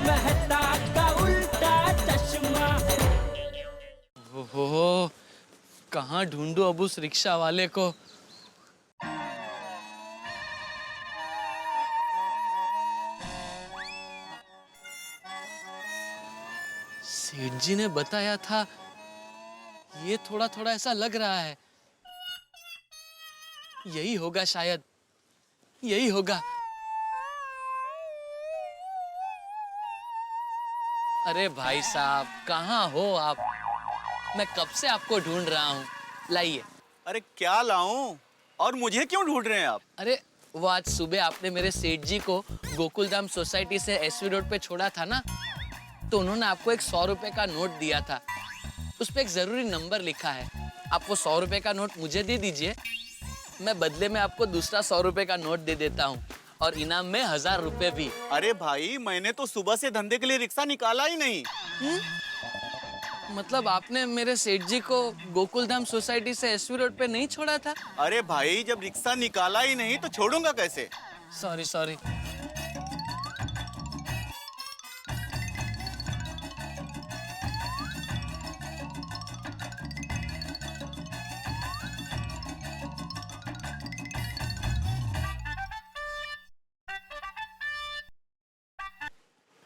मेहता का उल्टा चश्मा। ओहो, कहाँ ढूंढूं अब उस रिक्शा वाले को। सेठ जी ने बताया था, ये थोड़ा थोड़ा ऐसा लग रहा है। यही होगा शायद, यही होगा। अरे भाई साहब, कहाँ हो आप? मैं कब से आपको ढूंढ रहा हूँ। लाइए। अरे क्या लाऊं? और मुझे क्यों ढूंढ रहे हैं आप? अरे वो आज सुबह आपने मेरे सेठ जी को गोकुलधाम सोसाइटी से एसवी रोड पे छोड़ा था ना, तो उन्होंने आपको एक 100 रुपए का नोट दिया था। उस पे एक जरूरी नंबर लिखा है। आप वो 100 रुपए का नोट मुझे दे दीजिए, मैं बदले में आपको दूसरा 100 रुपए का नोट दे देता हूँ और इनाम में 1000 रुपए भी। अरे भाई, मैंने तो सुबह से धंधे के लिए रिक्शा निकाला ही नहीं। मतलब आपने मेरे सेठ जी को गोकुलधाम सोसाइटी से एसवी रोड पे नहीं छोड़ा था? अरे भाई, जब रिक्शा निकाला ही नहीं तो छोड़ूंगा कैसे? Sorry sorry.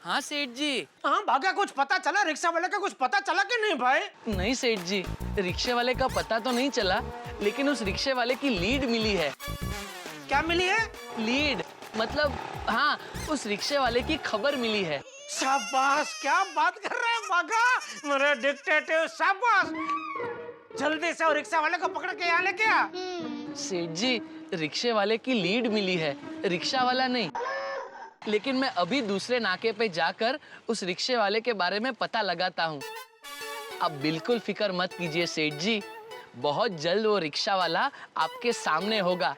हाँ सेठ जी। हाँ भागा, कुछ पता चला? रिक्शा वाले का कुछ पता चला कि नहीं भाई? नहीं सेठ जी, रिक्शे वाले का पता तो नहीं चला, लेकिन उस रिक्शे वाले की लीड मिली है। क्या मिली है? लीड मतलब, हाँ, उस रिक्शे वाले की खबर मिली है। शाबाश, क्या बात कर रहे हैं भागा, मेरे डिक्टेटिव, शाबाश। जल्दी से रिक्शा वाले को पकड़ के यहाँ लेके आ। सेठ जी, रिक्शे वाले की लीड मिली है, रिक्शा वाला नहीं। लेकिन मैं अभी दूसरे नाके पे जाकर उस रिक्शे वाले के बारे में पता लगाता हूँ। आप बिल्कुल फिक्र मत कीजिए सेठ जी, बहुत जल्द वो रिक्शा वाला आपके सामने होगा।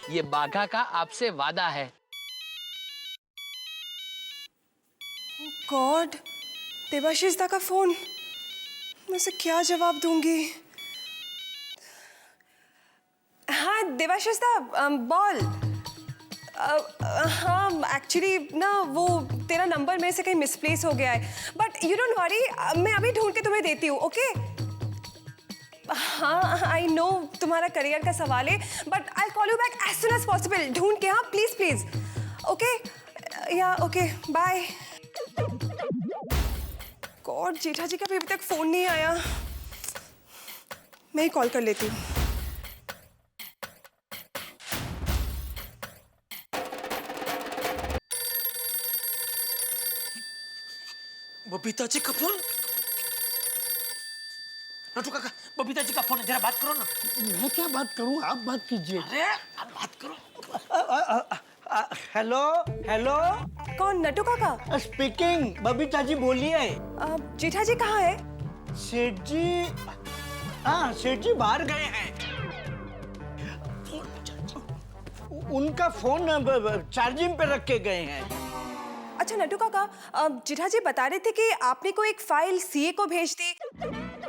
ये बाघा का आपसे वादा है। गॉड, देवाशीष दा का फोन। मैं उसे क्या जवाब दूंगी? हाँ देवाशीष दा, बोल। हाँ एक्चुअली ना, वो तेरा नंबर मेरे से कहीं मिसप्लेस हो गया है, बट यू डोंट वरी, मैं अभी ढूंढ के तुम्हें देती हूँ, ओके? हाँ आई नो तुम्हारा करियर का सवाल है, but I call you back as soon as possible. ढूंढ के, हाँ प्लीज प्लीज, ओके? या okay, bye. God, Jetha ji का भी अभी तक फोन नहीं आया। मैं ही कॉल कर लेती हूँ। बबीता जी का फोन। नटू काका, बबीता जी का फोन है, जरा बात करो ना। मैं क्या बात करूं, आप बात कीजिए। अरे आप बात करो। हेलो हेलो, कौन? नटू काका स्पीकिंग। बबीता जी बोलिए। जेठा जी कहाँ है? सेठ जी, हाँ सेठ जी बाहर गए हैं। उनका फोन चार्जिंग पे रख के गए हैं। अच्छा नटू काका, जेठा जी बता रहे थे कि आपने को एक फाइल सीए को भेज दी,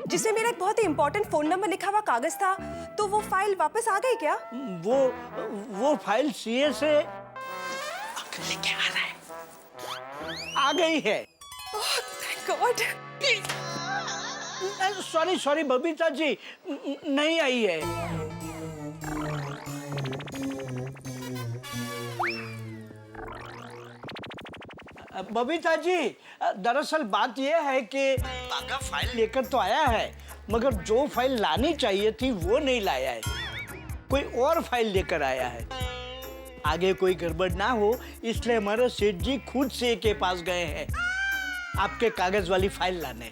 जिसमें मेरा एक बहुत ही इंपॉर्टेंट फोन नंबर लिखा हुआ कागज था, तो वो फाइल वापस आ गई क्या? वो फाइल सीए से लेके आ रहा है। आ गई है। Thank God. Sorry sorry Babita ji, नहीं आई है। बबीता जी, दरअसल बात यह है कि बाघा फाइल लेकर तो आया है, मगर जो फाइल लानी चाहिए थी वो नहीं लाया है, कोई और फाइल लेकर आया है। आगे कोई गड़बड़ ना हो इसलिए हमारे सेठ जी खुद से के पास गए हैं आपके कागज वाली फाइल लाने।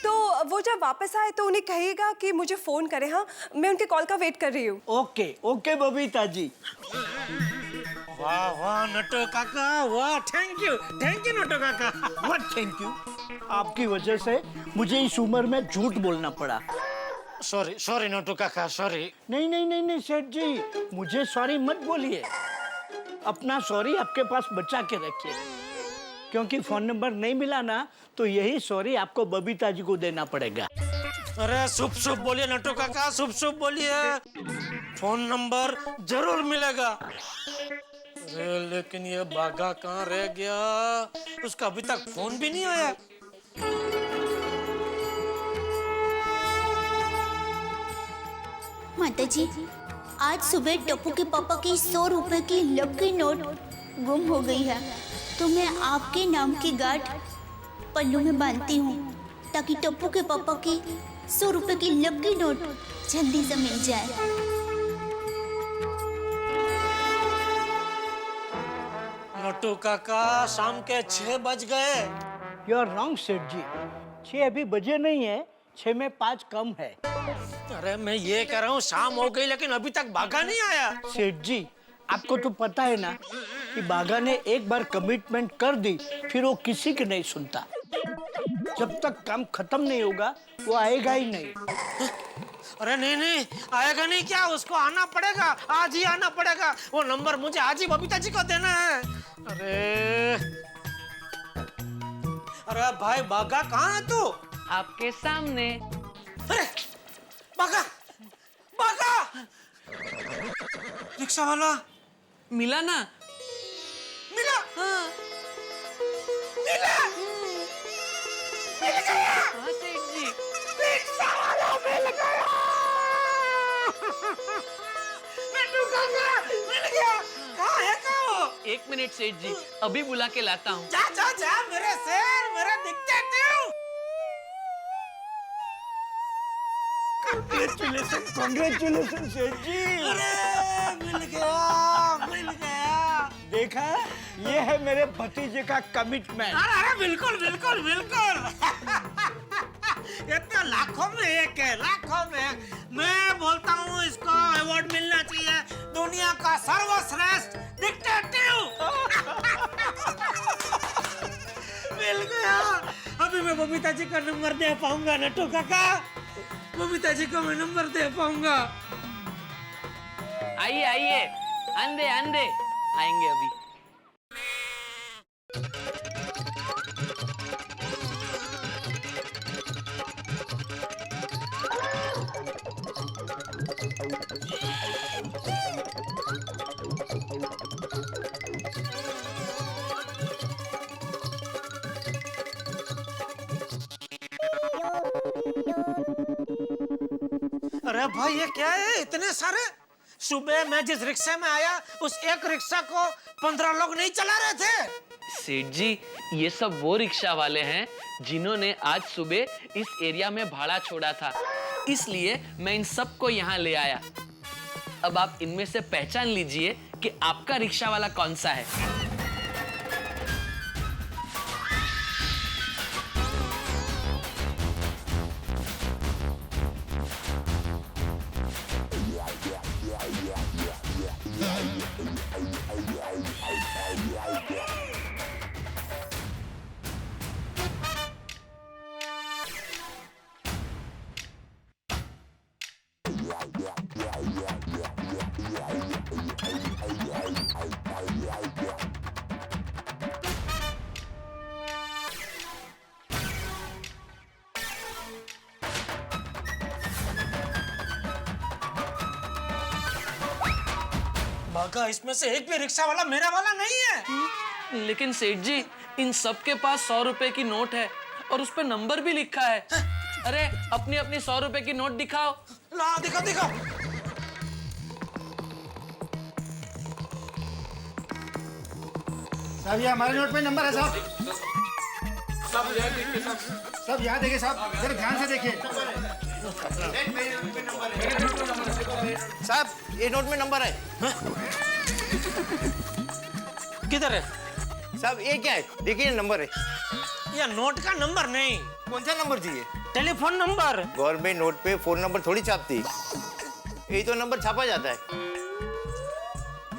तो वो जब वापस आए तो उन्हें कहिएगा कि मुझे फोन करे। हाँ, मैं उनके कॉल का वेट कर रही हूँ। Okay okay Babita ji. वाह वाह नटू काका, वाह, थैंक यू नटू काका। What thank you? आपकी वजह से मुझे इस उम्र में झूठ बोलना पड़ा। सॉरी सॉरी नटू काका, सॉरी। नहीं नहीं नहीं नहीं सेठ जी, मुझे सॉरी मत बोलिए। अपना सॉरी आपके पास बचा के रखिए, क्योंकि फोन नंबर नहीं मिला ना तो यही सॉरी आपको बबीता जी को देना पड़ेगा। अरे शुभ शुभ बोलिए नटू काका, शुभ शुभ बोलिए। फोन नंबर जरूर मिलेगा। अरे लेकिन ये बागा कहाँ रह गया? उसका अभी तक फोन भी नहीं आया। माता जी, आज सुबह टप्पू के पापा की 100 रुपए की लकी नोट गुम हो गई है, तो मैं आपके नाम की गांठ पल्लू में बांधती हूँ ताकि टप्पू के पापा की 100 रुपए की लकी नोट जल्दी से मिल जाए। नोटू काका, शाम के 6 बज गए। यू आर रॉन्ग सेठ जी, 6 अभी बजे नहीं है, 6 में 5 कम है। अरे मैं ये कह रहा हूँ शाम हो गई लेकिन अभी तक बागा नहीं आया। सेठ जी, आपको तो पता है ना कि बागा ने एक बार कमिटमेंट कर दी, फिर वो किसी की नहीं सुनता। जब तक काम खत्म नहीं होगा वो आएगा ही नहीं। अरे नहीं नहीं, आएगा नहीं क्या? उसको आना पड़ेगा, आज ही आना पड़ेगा। वो नंबर मुझे आज ही बबीता जी को देना है। अरे भाई बागा कहाँ है तू? आपके सामने। अरे बागा, बागा! रिक्शा वाला मिला ना? मिला। हाँ। मिला। मिल गया। हाँ सेठ जी। रिक्शा वाला मिल गया। नट्टू काका मिल गया। कहाँ है वो? 1 मिनट सेठ जी, अभी बुला के लाता हूँ। जा जा जा मेरे शेर, मेरा डिक्टेटिव। कांग्रेचुलेशन सेठ जी। अरे मिल गया, मिल गया। देखा, ये है मेरे भतीजे का कमिटमेंट। अरे अरे बिल्कुल बिल्कुल बिल्कुल। ये तो लाखों में एक है, लाखों में। मैं बोलता हूँ इसको अवार्ड मिलना चाहिए, दुनिया का सर्वश्रेष्ठ डिक्टेटिव। मिल गया। अभी मैं बबीता जी का नंबर दे पाऊंगा नट्टू काका? बबीता जी को मैं नंबर दे पाऊंगा? आइए आइए, अंधे अंधे आएंगे अभी। अरे भाई ये क्या है, इतने सारे? सुबह मैं जिस रिक्शे में आया उस एक रिक्शा को 15 लोग नहीं चला रहे थे। सेठ जी, ये सब वो रिक्शा वाले हैं जिन्होंने आज सुबह इस एरिया में भाड़ा छोड़ा था, इसलिए मैं इन सबको यहाँ ले आया। अब आप इनमें से पहचान लीजिए कि आपका रिक्शा वाला कौन सा है। बागा, इसमें से एक भी रिक्शा वाला मेरा वाला नहीं है। लेकिन सेठ जी, इन सब के पास 100 रुपए की नोट है और उस पे नंबर भी लिखा है। अरे अपनी अपनी 100 रुपए की नोट दिखाओ। ला दिखा दिखा। साहब ये हमारे नोट में नंबर है साहब। सब यहाँ देखिए साहब, जरा ध्यान से देखिए। साहब ये नोट में नंबर है। किधर है? साहब ये क्या है, देखिए नंबर है। ये नोट का नंबर नहीं, कौन सा नंबर चाहिए? Telephone number. गवर्नमेंट नोट पे फोन नंबर थोड़ी छापती, यही तो नंबर छापा जाता है।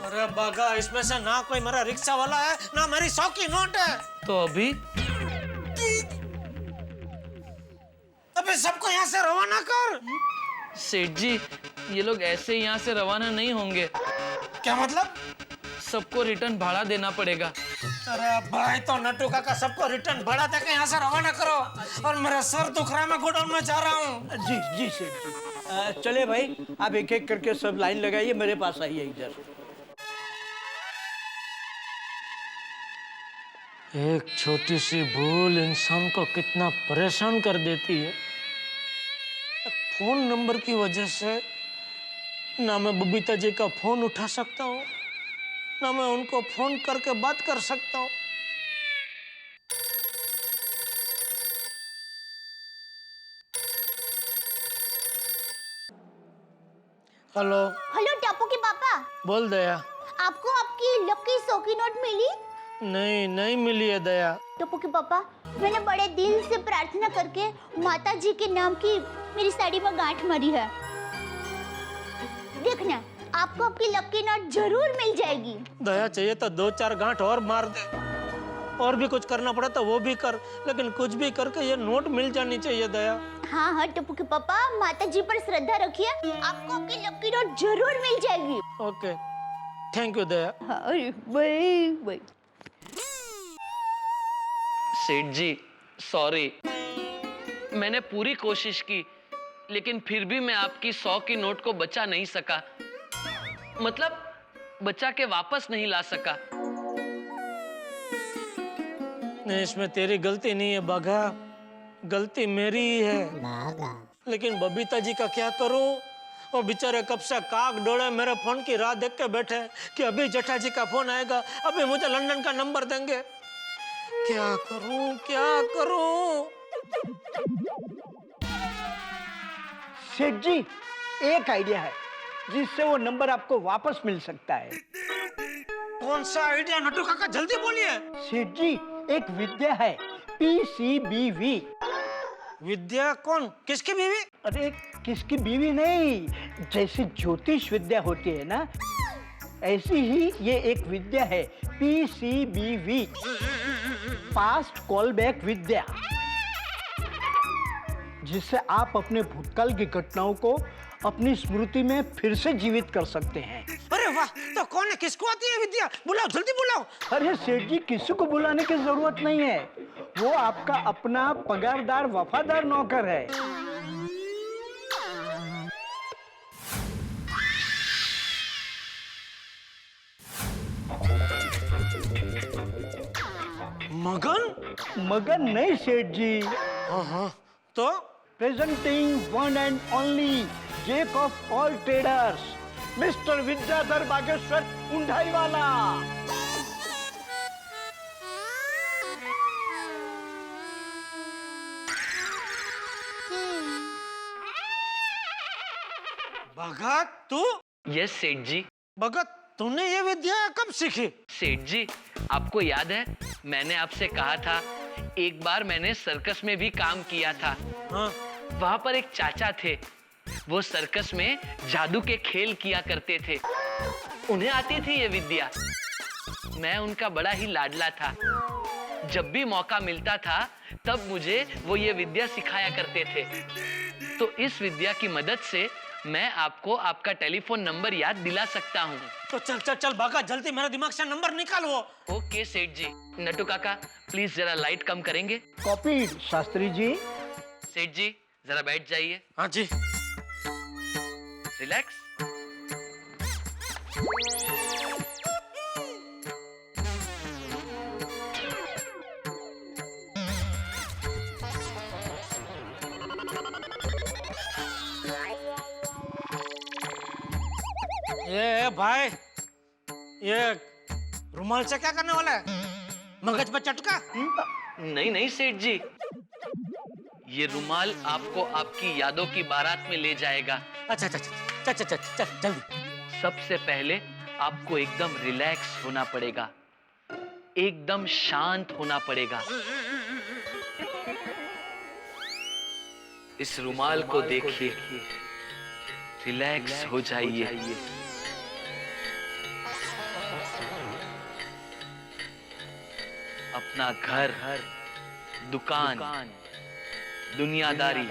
अरे बागा, इसमें से ना कोई मेरा रिक्शा वाला है ना मेरी 100 की नोट है। तो अभी अबे सबको यहाँ से रवाना कर। सेठ जी, ये लोग ऐसे यहाँ से रवाना नहीं होंगे। क्या मतलब? सबको रिटर्न भाड़ा देना पड़ेगा। अरे भाई, तो नट्टू काका सबको रिटर्न भाड़ा देके यहाँ से रवाना करो, और मेरा सर दुख रहा है, मैं गोडाउन में जा रहा हूँ। जी जी सेठ जी। चले भाई, आप एक एक करके सब लाइन लगाइए, मेरे पास आइए इधर। एक छोटी सी भूल इंसान को कितना परेशान कर देती है। फोन नंबर की वजह से ना मैं बबीता जी का फोन उठा सकता हूँ, ना मैं उनको फोन करके बात कर सकता हूँ। हेलो। हेलो टप्पू के पापा, बोल दया। आपको आपकी लकी 100 की नोट मिली? नहीं मिली है दया। टप्पू के पापा, मैंने बड़े दिल से प्रार्थना करके माता जी के नाम की मेरी साड़ी में गांठ मारी है। देखना, आपको आपकी लकी नोट जरूर मिल जाएगी। दया चाहिए तो 2-4 गांठ और मार दे, और भी कुछ करना पड़ा तो वो भी कर, लेकिन कुछ भी करके ये नोट मिल जानी चाहिए दया। हाँ टप्पू के पापा, माता जी पर श्रद्धा रखिए, आपको आपकी लकी नोट जरूर मिल जाएगी। ओके, थैंक यू दया। अरे बाय। सेठ जी सॉरी, मैंने पूरी कोशिश की, लेकिन फिर भी मैं आपकी 100 की नोट को बचा नहीं सका। मतलब बचा के वापस नहीं ला सका। नहीं, इसमें तेरी गलती नहीं है बाघा, गलती मेरी ही है। लेकिन बबीता जी का क्या करूं? वो बेचारे कब से काक डोळे मेरे फोन की राह देख के बैठे कि अभी जेठा जी का फोन आएगा, अभी मुझे लंदन का नंबर देंगे। क्या करूं? सेठ जी, एक आइडिया है जिससे वो नंबर आपको वापस मिल सकता है। कौन सा आइडिया नटू काका, जल्दी बोलिए। सेठ जी, एक विद्या है, PCBV। विद्या? कौन, किसकी बीवी? अरे किसकी बीवी नहीं, जैसे ज्योतिष विद्या होती है ना, ऐसी ही ये एक विद्या है, PCBV, पास्ट कॉल बैक विद्या, जिससे आप अपने भूतकाल की घटनाओं को अपनी स्मृति में फिर से जीवित कर सकते हैं। अरे वाह, तो कौन है, किसको आती है विद्या? बुलाओ, जल्दी बुलाओ। अरे सेठ जी, किसी को बुलाने की जरूरत नहीं है, वो आपका अपना पगारदार वफादार नौकर है। मगन नहीं सेठ जी। हाँ, तो presenting one and only jack of all traders, mister Vidyadhar Bageshwar उंडाई वाला। भगत तू? यस सेठ जी। भगत, तूने ये विद्या कब सीखी? सेठ जी, आपको याद है मैंने आपसे कहा था एक बार मैंने सर्कस में भी काम किया था। हाँ। वहां पर एक चाचा थे, वो सर्कस में जादू के खेल किया करते थे। उन्हें आती थी ये विद्या। मैं उनका बड़ा ही लाडला था। जब भी मौका मिलता था तब मुझे वो ये विद्या सिखाया करते थे। तो इस विद्या की मदद से मैं आपको आपका टेलीफोन नंबर याद दिला सकता हूँ। तो चल भागा, जल्दी मेरे दिमाग से नंबर निकाल वो। ओके सेठ जी। नटू काका प्लीज जरा लाइट कम करेंगे? कॉपी शास्त्री जी। सेठ जी जरा बैठ जाइए। हाँ जी। रिलैक्स। ये भाई, ये रुमाल से क्या करने वाला है? मगज पे चटका? नहीं सेठ जी, ये रुमाल आपको आपकी यादों की बारात में ले जाएगा। अच्छा, चल जल्दी। सबसे पहले आपको एकदम रिलैक्स होना पड़ेगा, एकदम शांत होना पड़ेगा। इस रुमाल को देखिए, रिलैक्स हो जाइए। अपना घर, दुकान, दुनियादारी,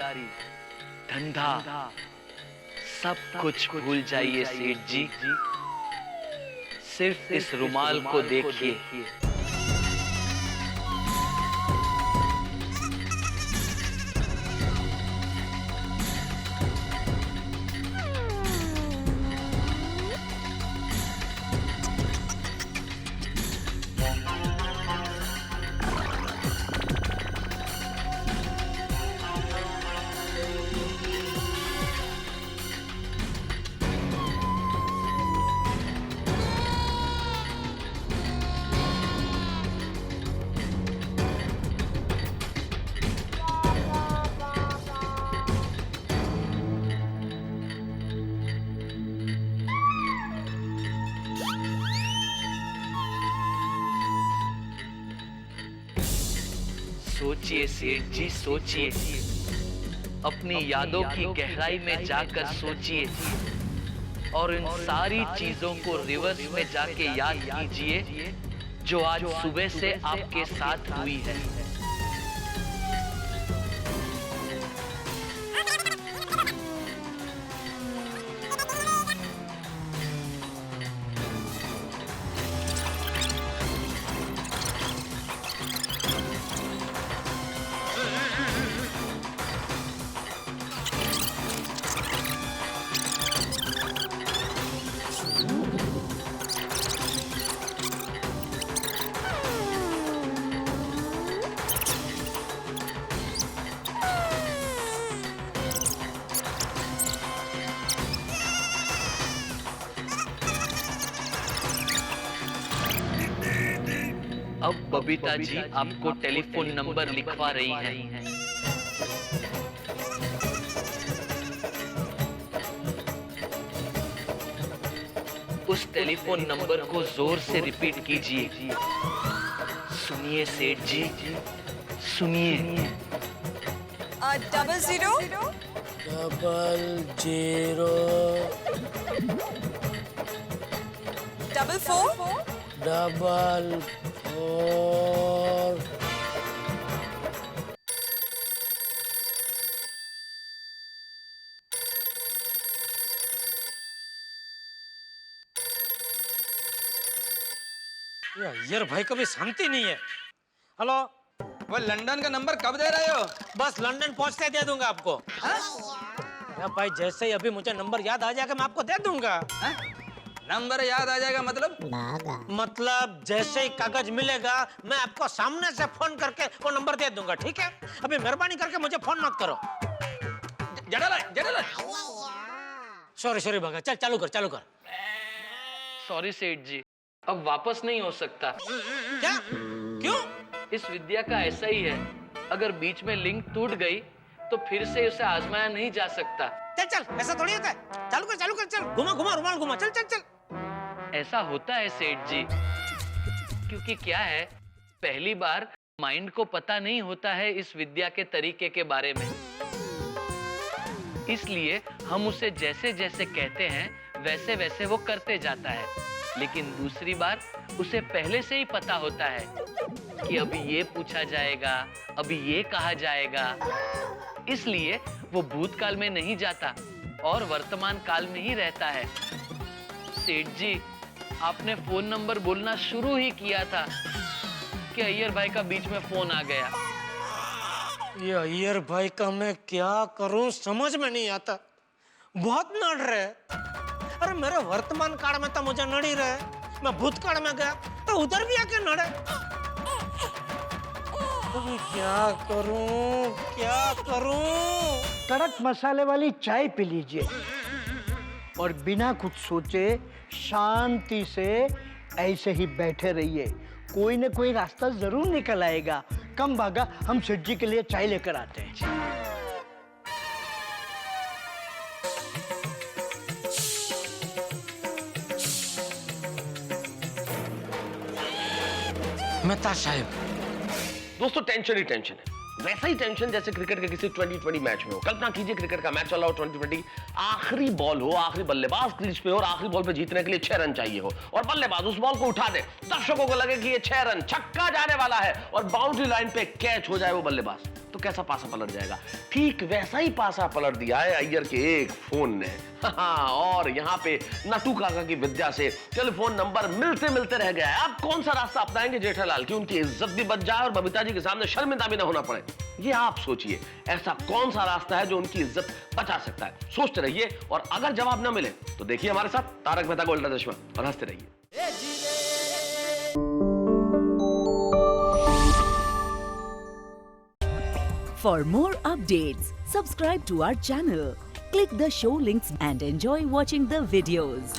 धंधा, सब कुछ भूल जाइए सेठ जी। सिर्फ इस रुमाल को देखिए। सोचिए सेठ जी, सोचिए। अपनी यादों की गहराई में जाकर सोचिए और इन सारी चीजों को रिवर्स में जाके याद कीजिए जो आज सुबह से आपके साथ हुई है। अब बबीता जी आपको टेलीफोन नंबर लिखवा रही हैं। उस टेलीफोन नंबर को जोर से रिपीट कीजिए। सुनिए सेठ जी, सुनिए। 00 00 44 यार भाई कभी शांति नहीं है। हेलो, वो लंदन का नंबर कब दे रहे हो? बस लंदन पहुंचते दे दूंगा आपको। अरे भाई जैसे ही अभी मुझे नंबर याद आ जाएगा मैं आपको दे दूंगा। नंबर याद आ जाएगा मतलब जैसे ही कागज मिलेगा मैं आपको सामने से फोन करके वो नंबर दे दूंगा, ठीक है? अभी मेहरबानी करके मुझे फोन मत करो। सॉरी भगा, चल चालू कर। सॉरी सेठ जी, अब वापस नहीं हो सकता। क्या? क्यों? इस विद्या का ऐसा ही है, अगर बीच में लिंक टूट गई तो फिर से उसे आजमाया नहीं जा सकता। चल ऐसा थोड़ी होता है। चालू कर चल, घुमा रुमाल घुमा, चल। ऐसा होता है सेठ जी, क्योंकि क्या है, पहली बार माइंड को पता नहीं होता है इस विद्या के तरीके के बारे में, इसलिए हम उसे जैसे जैसे कहते हैं वैसे वैसे वो करते जाता है। लेकिन दूसरी बार उसे पहले से ही पता होता है कि अभी ये पूछा जाएगा, अभी ये कहा जाएगा, इसलिए वो भूतकाल में नहीं जाता और वर्तमान काल में ही रहता है। सेठ जी, आपने फोन नंबर बोलना शुरू ही किया था कि अय्यर भाई का बीच में फोन आ गया। ये अय्यर भाई का मैं क्या करूं समझ में नहीं आता, बहुत नड़ रहे। अरे मेरे वर्तमान काल में तो मुझे नड़ ही रहे, मैं भूतकाल में गया तो उधर भी आके नड़े। अभी क्या करूं? कड़क मसाले वाली चाय पी लीजिए और बिना कुछ सोचे शांति से ऐसे ही बैठे रहिए, कोई ना कोई रास्ता जरूर निकल आएगा। कम भागा, हम सेठ जी के लिए चाय लेकर आते हैं। मेहता साहब, दोस्तों टेंशन ही टेंशन है, वैसा ही टेंशन जैसे क्रिकेट के किसी 2020 मैच में हो। कल्पना कीजिए क्रिकेट का मैच चल रहा हो, 2020 आखिरी बॉल हो, आखिरी बल्लेबाज क्रीज पे हो और आखिरी बॉल पे जीतने के लिए 6 रन चाहिए हो और बल्लेबाज उस बॉल को उठा दे, दर्शकों को लगे कि ये 6 रन, छक्का जाने वाला है और बाउंड्री लाइन पे कैच हो जाए वो बल्लेबाज, तो कैसा पासा पलट जाएगा। ठीक वैसा ही पासा पलट दिया है अय्यर के एक फोन ने। और यहाँ पे नटू काका की विद्या से टेलीफोन नंबर मिलते मिलते रह गया है। अब कौन सा रास्ता अपनाएंगे जेठालाल की उनकी इज्जत भी बच जाए और बबीता जी के सामने शर्मिंदा भी ना होना पड़े? ये आप सोचिए, ऐसा कौन सा रास्ता है जो उनकी इज्जत बचा सकता है? सोचते रहिए और अगर जवाब ना मिले तो देखिए हमारे साथ तारक मेहता का उल्टा चश्मा और हंसते रहिए। For more updates, subscribe to our channel, click the show links and enjoy watching the videos.